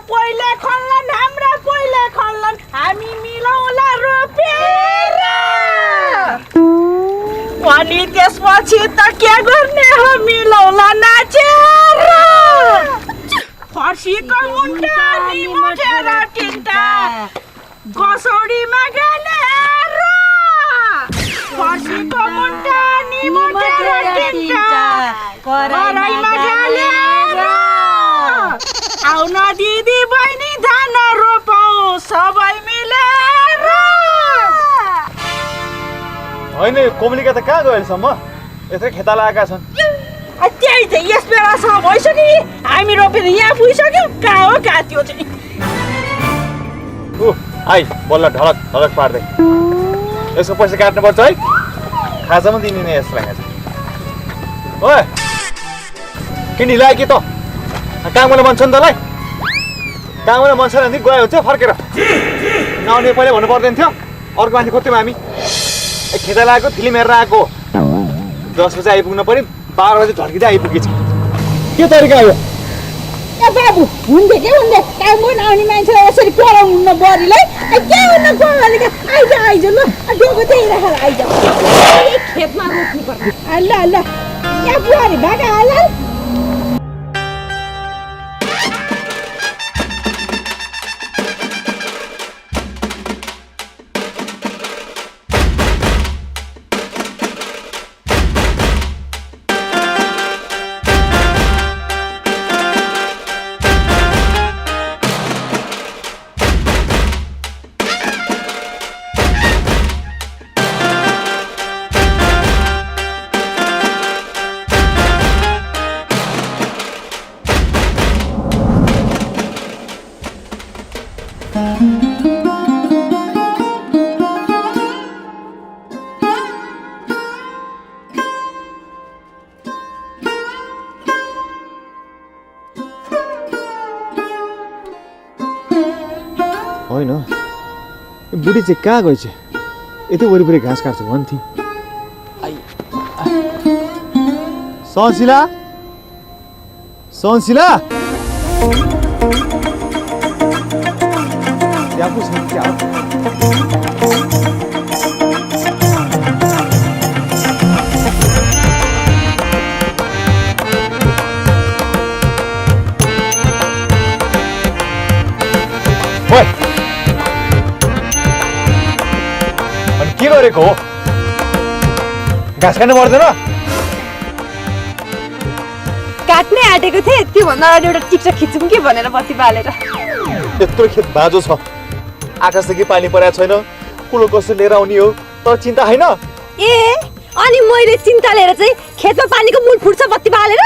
पहिले खल्लन हाम्रा पहिले खल्लन हामी मिलाउला रोपेर अनि त्यसपछि त के गर्ने हो मिलाउला नाचेर फर्सीको मुन्टा निमोटेर टिन्टा गसौडीमा गालेर फर्सीको मुन्टा निमोटेर टिन्टा कराईमा गालेर आउन दिदी बहिनी धान रोपौँ सबै मिलेर होइन कोमलिका त कहाँ गयो अहिलेसम्म यत्रो खेता लगाएका छन् त्यही त यस बेलासम्म भइसक्यो हामी रोपेर यहाँ पुगिसक्यौँ कहाँ हो कहाँ त्यो चाहिँ आई बल्ल ढलक ढलक पार्दै यसको पैसा काट्नुपर्छ है खाजा पनि दिने यसलाई ओए के ढिला कि त काम गर्न मन छ नि तँलाई काम गर्न मन छैन भने गयो हुन्छ फर्केर नआउने पहिला भन्नु पर्दैन थियो अर्को मान्छे खोज्थ्यौँ हामी खेता लगाएको फिल्म हेरेर आएको 10 बजे आइपुग्नु पर्यो 12 बजे झर्किँदै आइपुगेछ के तरिका हो ए बाबु हुँदै के हुँदै काम गर्न आउने मान्छेलाई यसरी पढाउनु न बढीलाई के हुन कोमलिका आइज ल डेको त्यही राखेर आइज खेतमा रोप्नु पर्छ ल ल यहाँ बुहारी भागा हाल होइन बुढी चाहिँ कहाँ गएछ यति वरिपरि घाँस काट्छु भन्थे सहनशिला सहनशिला त्यहाँ पो छ त्यहाँ के गरेको हो घाँस काट्नु पर्दैन काट्नै आँटेको थिएँ त्योभन्दा अगाडि एउटा टिक्टक खिचौँ कि भनेर बत्ती बालेर यत्रो खेत बाँझो छ आकाशदेखि पानी परेको छैन कुलो कसो लिएर आउने हो तर चिन्ता होइन ए अनि मैले चिन्ता लिएर चाहिँ खेतमा पानीको मूल फुट्छ बत्ती बालेर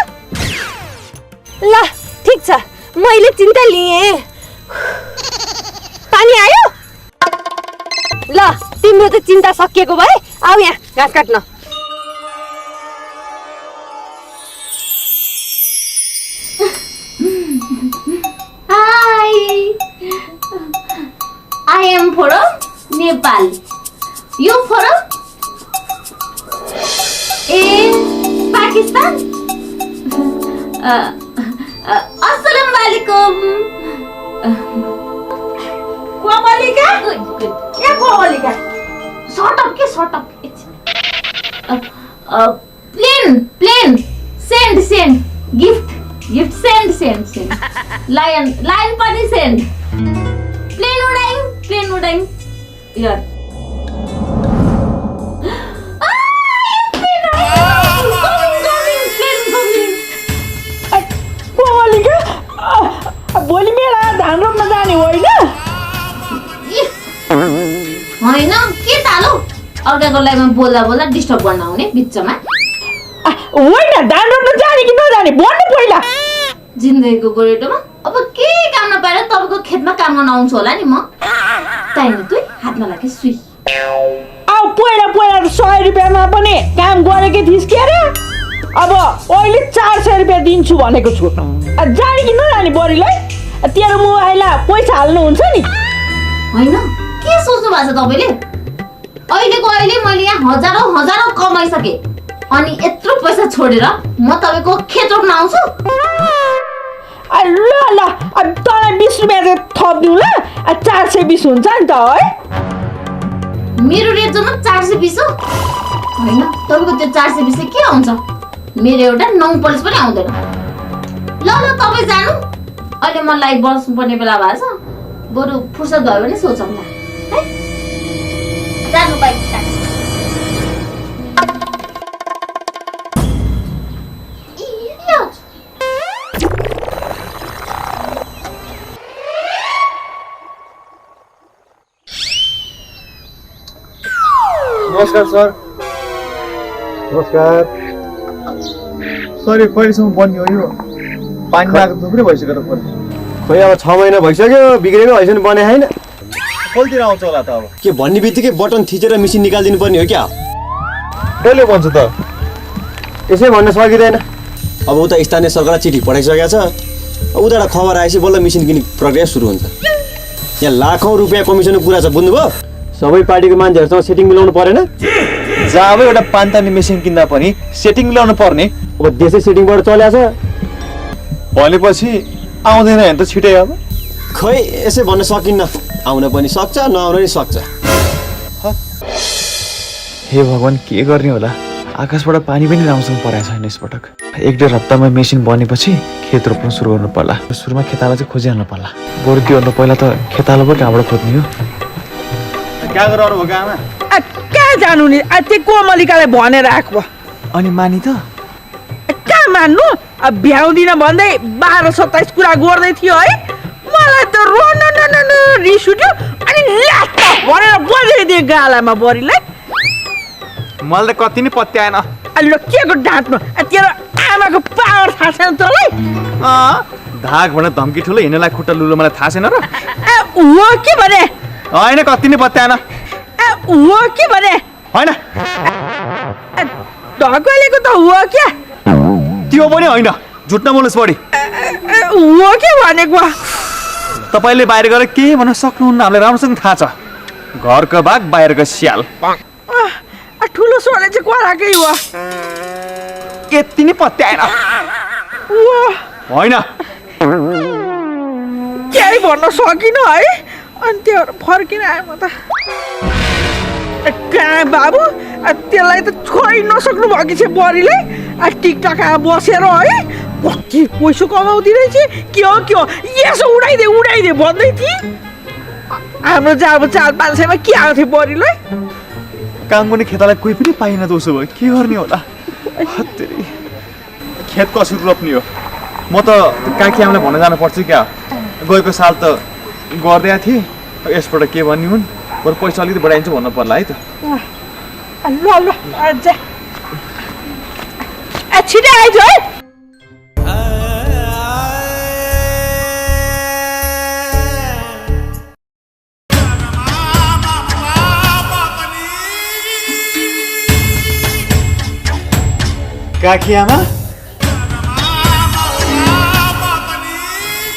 ल ठिक छ मैले चिन्ता लिएँ पानी आयो ल तिम्रो त चिन्ता सकिएको भए आऊ यहाँ घाँस काट्न Hi, I am from Nepal. You from Pakistan? Assalamualaikum. Komalika Good. A Komalika Shut up. Plain. Send. Gift. Send. Lion pani send. Plain udaing. Here. Komalika भोलि मेला धान रोप्न जाने होइन होइन के तालो अर्काको लाइफमा बोल्दा डिस्टर्ब गर्न आउने बिचमा होइन धान रोप्न जाने कि नजाने भन्नु पहिला जिन्दगीको गोरेटोमा अब के काम नपाएर तपाईँको खेतमा काम गर्न आउँछु होला नि म चाहिने तुई हातमा लाग्यो सुई अब पहिला 100 रुपियाँमा पनि काम गरेकै थिइस् के अरे अब अहिले 400 रुपियाँ दिन्छु भनेको छु जाने कि नजाने बढीलाई तेरो मोबाइलमा पैसा हाल्नुहुन्छ नि होइन के सोच्नु भएको छ तपाईँले अहिले मैले यहाँ हजारौँ कमाइसकेँ अनि यत्रो पैसा छोडेर म तपाईँको खेत रोप्न आउँछु ल ल तँलाई 20 रुपियाँ चाहिँ थपिदिउँ ल 420 हुन्छ नि त है मेरो रेट जम्मा 420 हो होइन तपाईँको त्यो 420 चाहिँ के आउँछ मेरो एउटा 9 पलिस पनि आउँदैन ल ल तपाईँ जानु अहिले मलाई बस्नुपर्ने बेला भएछ बरु फुर्सद भयो भने सोचौँ न है जानु बाइक नमस्कार सर नमस्कार सर यो कहिलेसम्म बन्ने हो यो पानी आएको थुप्रै भइसक्यो त पर्छ खोइ अब 6 महिना भइसक्यो बिग्रेको हैन बने हैन कहिलेतिर आउँछ होला त अब के भन्ने बित्तिकै बटन थिचेर मिसिन निकालिदिनु पर्ने हो क्या कहिले बन्छ त यसै भन्न सकिँदैन अब उता स्थानीय सरकारलाई चिठी पठाइसकेको छ उताबाट खबर आएपछि बल्ल मिसिन किन्ने प्रक्रिया सुरु हुन्छ यहाँ लाखौँ रुपियाँ कमिसनको कुरा छ बुझ्नुभयो सबै पार्टीको मान्छेहरूसँग सेटिङ मिलाउनु परेन जहाँ अब एउटा पानी तान्ने मेसिन किन्दा पनि सेटिङ मिलाउनु पर्ने अब देशै सेटिङबाट चल्याछ भनेपछि आउँदैन भने त छिटै अब खै यसै भन्न सकिन्न आउन पनि सक्छ नआउन पनि सक्छ हे भगवान् के गर्ने होला आकाशबाट पानी पनि राम्रोसँग परेको छैन यसपटक 1-1.5 हप्तामा मेसिन बनेपछि खेत रोप्न सुरु गर्नु पर्ला सुरुमा खेताला चाहिँ खोजिहाल्नु पर्ला बरु त्योभन्दा पहिला त खेताला पो कहाँबाट खोज्ने हो क्या गराउनु हो गामा कहाँ जानु नि त्यो कोमलिकालाई भनेर आएको अनि मानी त कहाँ मान्नु भ्याउँदिन भन्दै 12-27 कुरा गर्दै थियो है मलाई त रोन रिस उठ्यो अनि लास्ट भनेर बजाइदिए गालामा बरीलाई मलाई त कति नै पत्याएन ल के को डाँट्नु तेरो आमाको पावर थाहा छैन तँलाई धाक भनेर धम्की ठुलो हिँड्नलाई खुट्टा लुलो मलाई थाहा छैन र हो के भने होइन कति नै पत्याएन हो के भने होइन ढकलेको त हो क्या त्यो पनि होइन झुट नबोल्नुहोस् बढी हो के भनेको तपाईँले बाहिर गएर के भन्न सक्नुहुन्न हामीलाई राम्रोसँग थाहा छ घरको बाघ बाहिरको स्याल ठुलो छोरा चाहिँ कराकै हो यति नै पत्याएन होइन केही भन्न सकिनँ है अनि त्यो फर्किन आएँ म त कहाँ बाबु त्यसलाई त छोइ नसक्नु भयो कि चाहिँ बरीले टिकटक बसेर है कति पैसा कमाउँदै रहेछ के हो यसो उडाइदे भन्दै थिएँ हाम्रो चाहिँ अब 400-500मा के आएको थियो बरीलाई काम गर्ने खेतालाई कोही पनि पाइन त उसो भयो के गर्ने होला खेत कसरी रोप्ने हो म त काकी आमालाई भन्न जानुपर्छ क्या गएको साल त गर्दै थिएँ यसबाट के भन्ने हुन् बरु पैसा अलिकति बढाइन्छ भन्नु पर्ला है त ल छिटै आइज है काकी आमा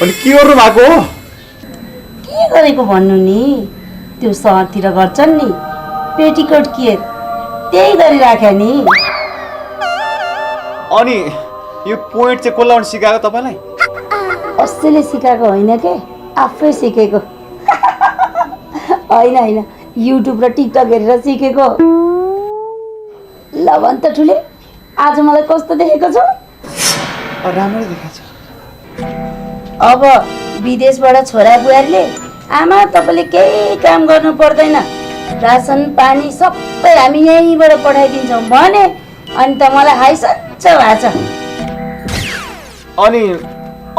अनि के गर्नु भएको हो के गरेको भन्नु नि त्यो सहरतिर गर्छन् नि पेटीकोट के त्यही गरिराख्यो नि अनि यो पोइन्ट चाहिँ कसलाई सिकाएको तपाईँलाई कसैले सिकाएको होइन के आफै सिकेको होइन युट्युब र टिकटक हेरेर सिकेको ल भन् त ठुले आज मलाई कस्तो देखेको छ राम्रै देखाएको छ अब विदेशबाट छोरा बुहारीले आमा तपाईँले केही काम गर्नु पर्दैन रासन पानी सबै हामी यहीँबाट पठाइदिन्छौँ भने अनि त मलाई हाइसच्च भएको छ अनि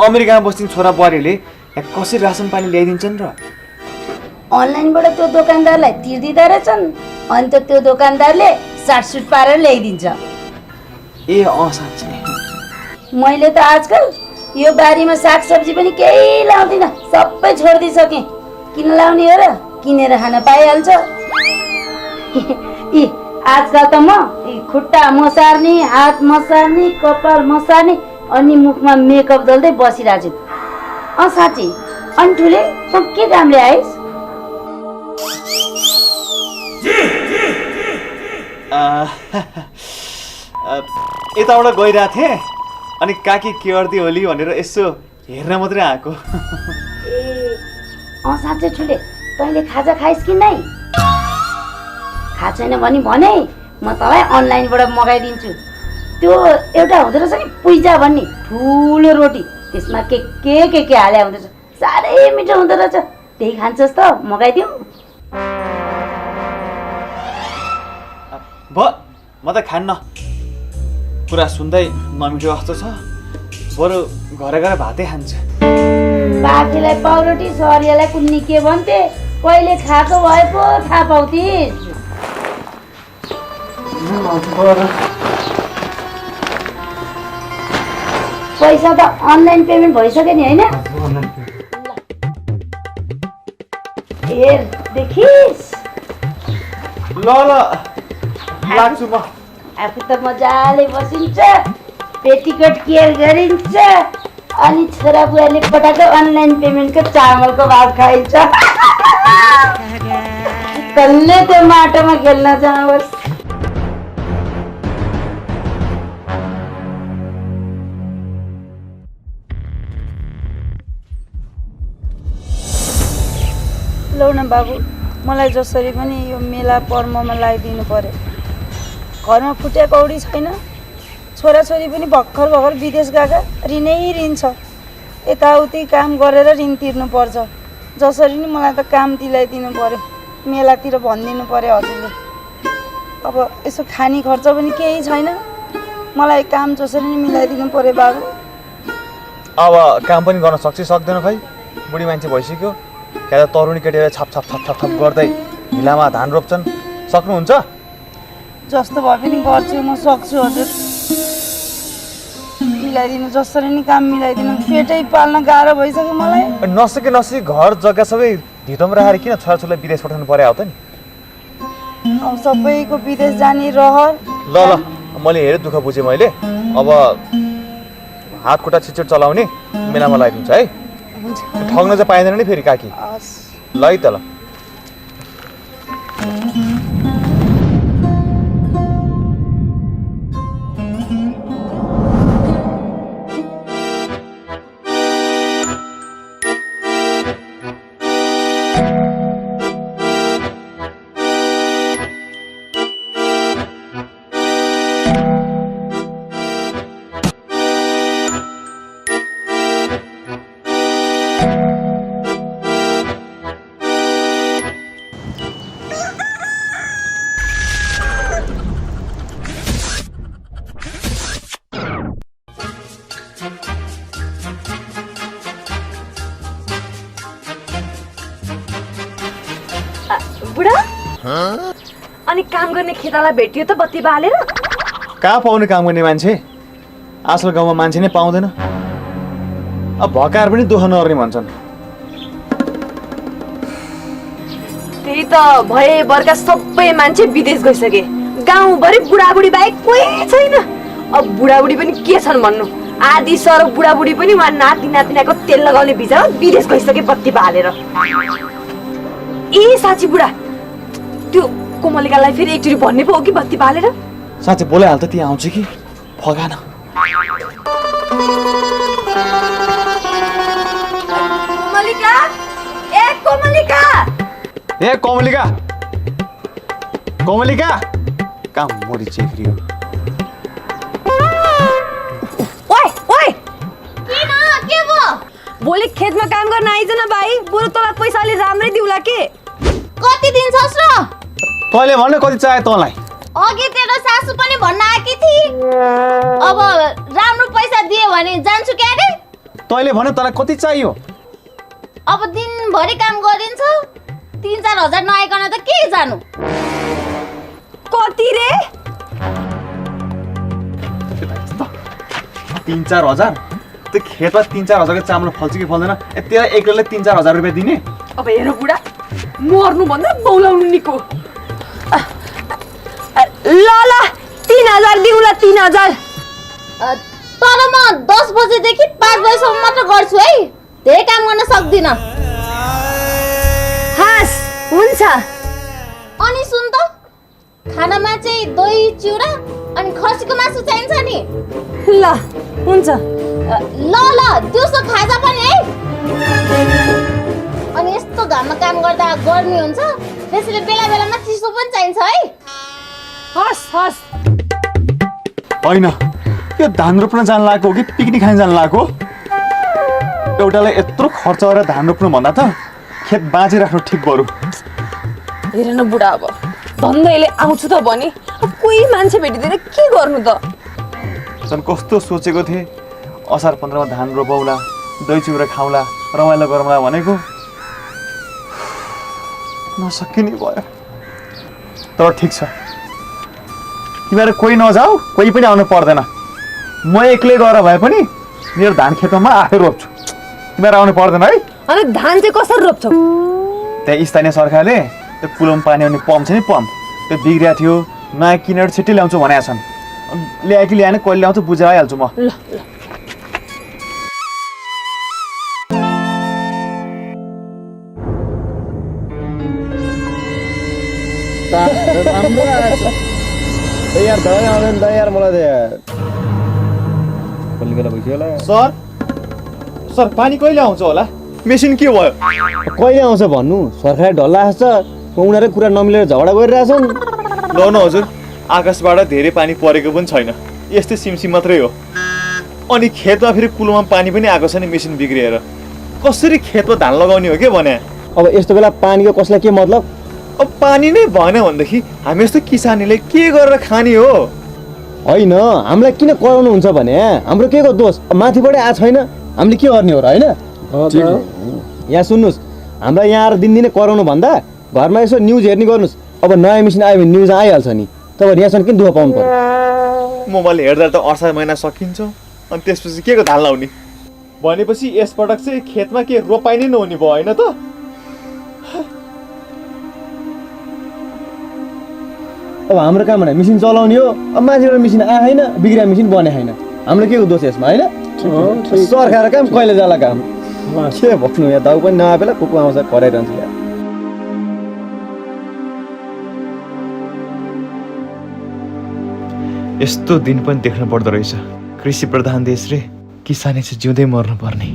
अमेरिकामा बस्ने छोरा बुहारीले कसरी रासन पानी ल्याइदिन्छन् र अनलाइनबाट त्यो दोकानदारलाई तिर्दिँदो रहेछन् अनि त त्यो दोकानदारले साटसुट पारेर ल्याइदिन्छ ए साँच्चै मैले त आजकल यो बारीमा सागसब्जी पनि केही लाउँदिनँ सबै छोडिदिइसकेँ किन लाउने हो र किनेर खान पाइहाल्छ आजकल त म खुट्टा मसार्ने हात मसार्ने कपाल मसार्ने अनि मुखमा मेकअप दल्दै बसिरहेको छु साँच्ची अनि ठुले त के कामले आइस् यताबाट गइरहेको थिएँ अनि काकी के गर्दै होली भनेर यसो हेर्न मात्रै आएको। ए साँच्चै ठुले तैँले खाजा खाइस् कि नै? खा छैन भने भने म तँलाई अनलाइनबाट मगाइदिन्छु। त्यो एउटा हुँदो रहेछ नि पुइजा भन्ने ठुलो रोटी, त्यसमा के हाले हुँदो रहेछ, साह्रै मिठो हुँदो रहेछ। त्यही खान्छस् त? मगाइदिउँ? म त खान्न। कुरा सुन्दै नमिठो जस्तो छ, बरु घरे गएर भातै खान्छ। बाफीलाई पाउरोटी सरियालाई कुन्नी के भन्थे, कहिले खाएको भए पो थाहा पाउँथिस्। पैसा त अनलाइन पेमेन्ट भइसक्यो नि होइन? हेर देखिस्? ल लाग्छु म। आफू त मजाले बसिन्छ, पेटीकोट केयर गरिन्छ, अनि छोरा बुवाले पठाएको अनलाइन पेमेन्टको चामलको भात खाइन्छ। तल्ले त्यो माटोमा खेल्न जाओस्। लौ न बाबु, मलाई जसरी पनि यो मेला पर्वमा लगाइदिनु पर्यो। घरमा फुटे कौडी छैन, छोराछोरी पनि भर्खर विदेश गएका, ऋणै ऋण छ। यताउति काम गरेर ऋण तिर्नुपर्छ। जसरी नि मलाई त काम दिलाइदिनु पर्यो, मेलातिर भनिदिनु पर्यो हजुरले। अब यसो खाने खर्च पनि केही छैन, मलाई काम जसरी नि मिलाइदिनु पर्यो बाबु। अब काम पनि गर्न सक्छ सक्दैन खै, बुढी मान्छे भइसक्यो। क्या त तरुणी केटीले छप गर्दै हिलामा धान रोप्छन्, सक्नुहुन्छ? जस्तो भए पनि गर्छु, म सक्छु हजुर। मिलाइदिनु, जसरी नि काम मिलाइदिनु। पेटै पाल्न गाह्रो भइसक्यो मलाई। नसके घर जग्गा सबै धितोमा राखेर किन छोराछोरीलाई विदेश पठाउनु पर्यो त नि? अब सबैको विदेश जाने रहर। ल मैले हेरेँ, दुःख बुझेँ मैले। अब हात खुट्टा छिटछिट चलाउने मेलामा लगाइदिन्छ है। ठग्न चाहिँ पाइँदैन नि फेरि काकी। ल है त ल। बुढा अनि काम गर्ने खेताला भेटियो त बत्ती बालेर? कहाँ पाउने काम गर्ने मान्छे? आजकल गाउँमा मान्छे नै पाउँदैन। अब भकार पनि दुःख नगर्ने भन्छन्। त्यही त भए बर्का सबै मान्छे विदेश गइसके, गाउँभरि बुढाबुढी बाहेक कोही छैन। अब बुढाबुढी पनि के छन् भन्नु, आधी सर बुढाबुढी पनि उहाँ नाति नातिनाको तेल लगाउने भिजामा विदेश गइसके बत्ती बालेर। ए साँच्ची बुढा, त्यो कोमलिकालाई फेरि एकचोटि भन्ने पो हो कि बत्ती बालेर? साँच्चै बोलाइहाल त, त्यहाँ आउँछ कि फगान। कोमलिका, ए कोमलिका, ए कोमलिका, कोमलिका कहाँ मरि चेक्रियो? ओइ ओइ, किन के भयो? भोलि खेतमा काम गर्न आइज न भाइ, बरु तँलाई पैसा अलि राम्रै दिउला के। कति दिन्छस् र? तैँले भन्नु कति चाहियो तँलाई? अघि तेरो सासू पनि भन्न आएकी थिए, अब राम्रो पैसा दियो भने जान्छु क्या रे। तैँले भन्नु तँलाई कति चाहियो? अब दिनभरि काम गरिन्छ, 3-4 हजार नआइकन त के जानु? कति रे? 3-4 हजार? त्यो खेतमा 3-4 हजारको चामल फल्छ कि फल्दैन? त्यसलाई एक्लैले 3-4 हजार रुपियाँ दिने? अब हेर बुढा, मर्नुभन्दा बौलाउनु निको। ल 3000 दिउँला, 3000। तर म 10 बजेदेखि 5 बजेसम्म मात्र गर्छु है, धेरै काम गर्न सक्दिनँ। हास हुन्छ। अनि सुन त, खानामा चाहिँ दही चिउरा अनि खसीको मासु चाहिन्छ नि। ल हुन्छ। ल ल दिउँसो खाजा पनि है। अनि यस्तो घाममा काम गर्दा गर्मी हुन्छ, त्यसैले बेला बेलामा चिसो पनि चाहिन्छ है। हस् हस् होइन यो धान रोप्न जान लागेको हो कि पिकनिक खान जान लागेको हो? एउटालाई यत्रो खर्च गरेर धान रोप्नु भन्दा त खेत बाँचिराख्नु ठिक बरु। हेर न बुढा, अब धन्दैले आउँछु त भने कोही मान्छे भेटिँदैन, के गर्नु त? झन् कस्तो सोचेको थिएँ असार 15मा धान रोपौला, दही चिउरा खाउँला, रमाइलो गरौँला भनेको, नसकिने भयो। तर ठिक छ, तिमीहरू कोही नजाऊ, कोही पनि आउनु पर्दैन। म एक्लै गएर भए पनि मेरो धान खेतमा आफै रोप्छु, तिमीहरू आउनु पर्दैन है। अनि धान चाहिँ कसरी रोप्छौ? त्यहाँ स्थानीय सरकारले त्यो पुलमा पानी आउने पम्प छ नि, पम्प त्यो बिग्रिया थियो, नयाँ किनेर छिट्टै ल्याउँछु भनेका छन्। ल्याए कि ल्याएन, कहिले ल्याउँछु बुझेर आइहाल्छु म। ल ल राम्रो आएछ यार, दही आउँदैन त यार, मलाई त यार कहिले बेला भइसक्यो होला। सर सर पानी कहिले आउँछ होला? मेसिन के भयो? कहिले आउँछ भन्नु, सरकारले ढल्ला छ, उनीहरू कुरा नमिलेर झगडा गरिरहेछन्। ल न हजुर, आकाशबाट धेरै पानी परेको पनि छैन, यस्तै सिमसिम मात्रै हो। अनि खेतमा फेरि पुलमा पानी पनि आएको छ नि, मेसिन बिग्रिएर कसरी खेतमा धान लगाउने हो के भने? अब यस्तो बेला पानीको कसलाई के मतलब? अब पानी नै भएन भनेदेखि हामी जस्तो किसानीले के गरेर खाने हो? होइन, हामीलाई किन कराउनुहुन्छ भने हाम्रो के को दोष? माथिबाटै आएको छैन, हामीले के गर्ने हो र? होइन यहाँ सुन्नुहोस्, हामीलाई यहाँ आएर दिनदिनै कराउनु भन्दा घरमा यसो न्युज हेर्ने गर्नुहोस्। अब नयाँ मेसिन आयो भने न्युज आइहाल्छ नि, तपाईँ यहाँसम्म किन दुःख पाउनु पर्यो? मोबाइल हेर्दा त असार महिना सकिन्छ, अनि त्यसपछि के को धान लाउने? भनेपछि यसपटक चाहिँ खेतमा के रोपाइ नै नहुने भयो होइन त? अब हाम्रो काम भने मेसिन चलाउने हो, अब मान्छेबाट मेसिन आएन, बिग्रिया मेसिन बने छैन, हाम्रो के को दोष यसमा? होइन सरकारको काम कहिले जाला काम, के भन्नु यहाँ, दाउ पनि नआए बेला कुकु आउँछ कराइरहन्छ यार। यस्तो दिन पनि देख्न पर्दो रहेछ, कृषि प्रधान देश रे किसानले चाहिँ जिउँदै मर्नु पर्ने।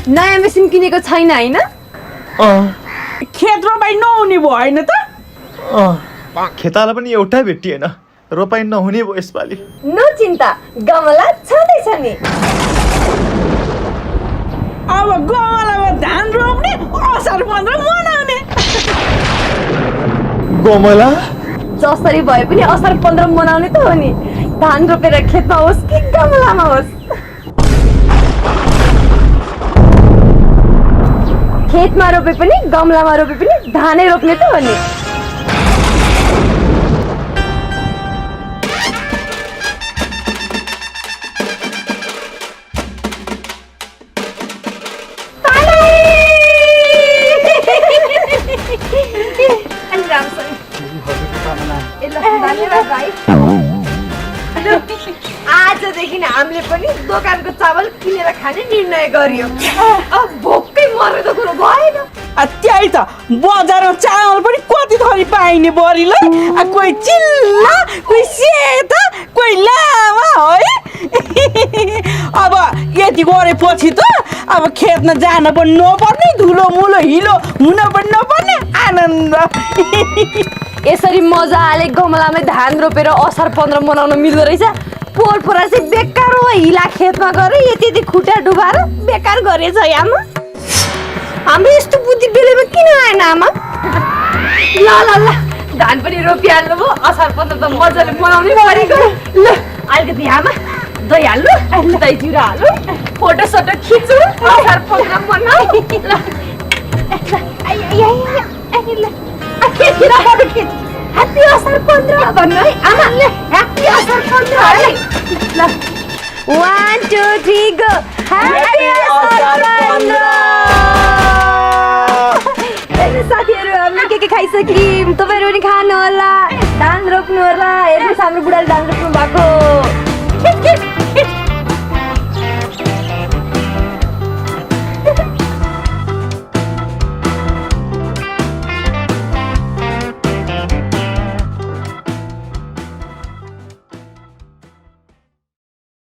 नयाँ मेसिन किनेको छैन होइन? खेत रोपाइ नहुने भयो होइन त? खेताला पनि एउटा भेटिएन, रोपाइ नहुने भयो यसपालि। नो चिन्ता, गमला छँदैछ नि। अब गमलामा धान रोप्ने, असार 15 मनाउने। गमला जसरी भए पनि असार 15 मनाउने त हो नि, धान रोपेर खेतमा होस् कि गमलामा होस्। खेतमा रोपे पनि गमलामा रोपे पनि धानै रोप्ने त हो नि। आजदेखि हामीले पनि दोकानको चामल किनेर खाने निर्णय गरियो। अब भोकै मर्ने त कुरो भएन। त्यही त, बजारमा चामल पनि कति थरी पाइने बरीलाई, कोही चिल्ला, कोही सेता, कोही लामा है। अब यति गरेपछि त अब खेतमा जान पनि नपर्ने, धुलो मुलो हिलो हुन पनि नपर्ने, आनन्द। यसरी मजाले गमलामै धान रोपेर असार 15 मनाउन मिल्दो रहेछ। पोहोर पोरा चाहिँ बेकार हो, हिला खेतमा गएर यति यति खुट्टा डुबाएर बेकार गरेछ आमा। हाम्रो यस्तो बुद्धि बेलैमा किन आएन आमा? ल ल ल, धान पनि रोपिहाल्नु भयो, असार 15 त मजाले मनाउनै परेको। ल अलिकति आमा दही हाल्नु, दही चिउरा हाल्नु, फोटो सोटो खिच्नु, असार 15 मनाऊ। ल ह्याप्पी असार 15 भन्नु है आमा। ह्याप्पी असार 15 है। ल 1 2 3 गो, ह्याप्पी असार 15। साथीहरू हामीले के खाइसक्यौँ, तपाईँहरू पनि खानु होला, धान रोप्नु होला। हेर्नुहोस् हाम्रो बुढाले धान रोप्नु भएको।